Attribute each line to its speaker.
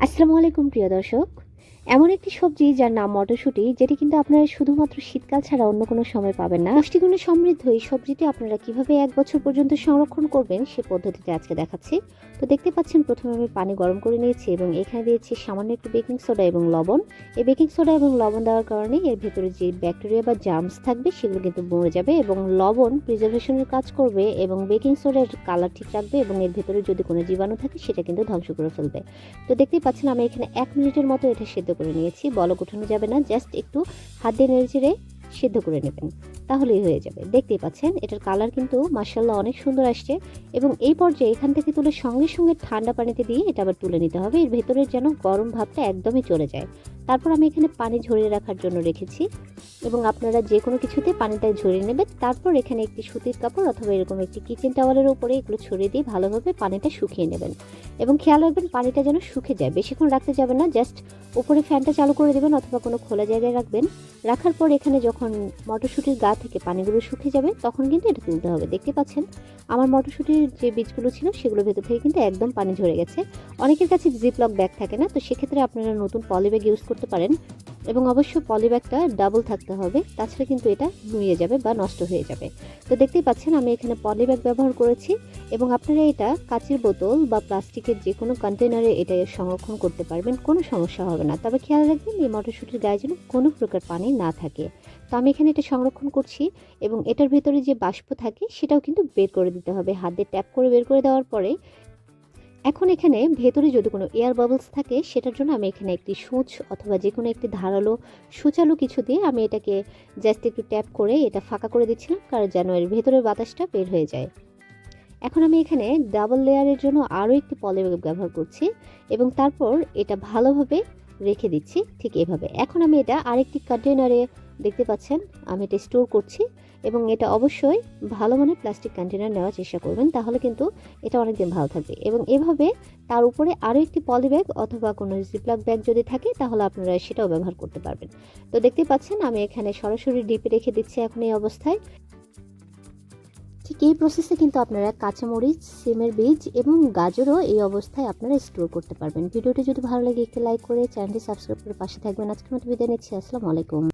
Speaker 1: আসসালামু আলাইকুম প্রিয় দর্শক। এমন একটি সবজি যার নাম মটরশুঁটি, যেটি কিন্তু আপনারা শুধুমাত্র শীতকাল ছাড়া অন্য কোনো সময় পাবেন না। পুষ্টিগুণে সমৃদ্ধ এই সবজিটি আপনারা কিভাবে 1 বছর পর্যন্ত সংরক্ষণ করবেন সে পদ্ধতিতে আজকে দেখাচ্ছি। তো দেখতে পাচ্ছেন, প্রথমে আমি পানি গরম করে নিয়েছি এবং এখানে দিয়েছি সামান্য একটু বেকিং সোডা এবং লবণ। এই বেকিং সোডা এবং লবণ দেওয়ার কারণে এর ভেতরে যে ব্যাকটেরিয়া বা জার্মস থাকবে সেগুলো কিন্তু মরে যাবে, এবং লবণ প্রিজার্ভেশনের কাজ করবে এবং বেকিং সোডার কালার ঠিক রাখবে, এবং এর ভেতরে যদি কোনো জীবাণু থাকে সেটা কিন্তু ধ্বংস করে ফেলবে। তো দেখতেই পাচ্ছেন, আমি এখানে 1 মিনিটের মতো এটা সেদ্ধ করে নিয়েছি। বলক উঠানো যাবে না, জাস্ট একটু হাত দিয়ে নেড়েচেড়ে সেদ্ধ করে নেবেন, তাহলেই হয়ে যাবে। দেখতেই পাচ্ছেন এটার কালার কিন্তু মাশাআল্লাহ অনেক সুন্দর আসছে। এবং এই পর্যায়ে এখান থেকে তুলে সঙ্গে সঙ্গে ঠান্ডা পানিতে দিয়ে এটা আবার তুলে নিতে হবে, এর ভেতরের যেন গরম ভাবটা একদমই চলে যায়। তারপর আমি এখানে পানি ঝরিয়ে রাখার জন্য রেখেছি, এবং আপনারা যে কোনো কিছুতে পানিটা ঝরিয়ে নেবেন। তারপর এখানে একটি সুতির কাপড় অথবা এরকম একটি কিচেন টাওয়ালের উপরে এগুলো ছড়িয়ে দিয়ে ভালোভাবে পানিটা শুকিয়ে নেবেন। এবং খেয়াল রাখবেন পানিটা যেন শুকে যায়, বেশিক্ষণ রাখতে যাবেন না, জাস্ট উপরে ফ্যানটা চালু করে দেবেন অথবা কোনো খোলা জায়গায় রাখবেন। রাখার পর এখানে যখন মটরশুঁটির গা থেকে পানিগুলো শুকিয়ে যাবে তখন কিন্তু এটা তুলতে হবে। দেখতে পাচ্ছেন আমার মটরশুঁটির যে বীজগুলো ছিল সেগুলো ভেতর থেকে কিন্তু একদম পানি ঝরে গেছে। অনেকের কাছে জিপলক ব্যাগ থাকে না, তো সেক্ষেত্রে আপনারা নতুন পলি ব্যাগ ইউজ করতে পারেন, এবং অবশ্য পলি ব্যাগটা ডাবল থাকতে হবে, তাছাড়া কিন্তু এটা নুয়ে যাবে বা নষ্ট হয়ে যাবে। তো দেখতেই পাচ্ছেন আমি এখানে পলি ব্যাগ ব্যবহার করেছি, এবং আপনারা এটা কাচের বোতল বা প্লাস্টিকের যে কোনো কন্টেনারে এটা সংরক্ষণ করতে পারবেন, কোনো সমস্যা হবে না। তবে খেয়াল রাখবেন এই মটরশুঁটির গায়ে যেন কোনো প্রকার পানি না থাকে। তো আমি এখানে এটা সংরক্ষণ করছি, এবং এটার ভেতরে যে বাষ্প থাকে সেটাও কিন্তু বের করে দিতে হবে। হাত দিয়ে ট্যাপ করে বের করে দেওয়ার পরে এখন এখানে ভেতরে যদি কোনো এয়ার বাবলস থাকে সেটার জন্য আমি এখানে একটি সূচ অথবা যে কোনো একটি ধারালো সূচালো কিছু দিয়ে আমি এটাকে জাস্ট একটু ট্যাপ করে এটা ফাঁকা করে দিচ্ছিলাম, কারণ যেন এর ভেতরের বাতাসটা বের হয়ে যায়। এখন আমি এখানে ডাবল লেয়ারের জন্য আরও একটি পলিব্যাগ ব্যবহার করছি, এবং তারপর এটা ভালোভাবে রেখে দিচ্ছি ঠিক এভাবে। এখন আমি এটা আরেকটি কন্টেনারে, দেখতে পাচ্ছেন আমি এটা স্টোর করছি, এবং এটা অবশ্যই ভালো মানের প্লাস্টিক কন্টেনার নেওয়ার চেষ্টা করবেন, তাহলে কিন্তু এটা অনেকদিন ভালো থাকবে। এবং এভাবে তার উপরে আরও একটি পলিব্যাগ অথবা কোনো জিপলক ব্যাগ যদি থাকে তাহলে আপনারা সেটাও ব্যবহার করতে পারবেন। তো দেখতে পাচ্ছেন আমি এখানে সরাসরি ডিপে রেখে দিচ্ছি এখন এই অবস্থায়। ঠিক এই প্রসেসে কিন্তু আপনারা কাঁচামরিচ, সিমের বীজ এবং গাজরও এই অবস্থায় আপনারা স্টোর করতে পারবেন। ভিডিওটি যদি ভালো লাগে একটি লাইক করে চ্যানেলটি সাবস্ক্রাইব করে পাশে থাকবেন। আজকের মতো বিদায় নিচ্ছি। আসসালামু আলাইকুম।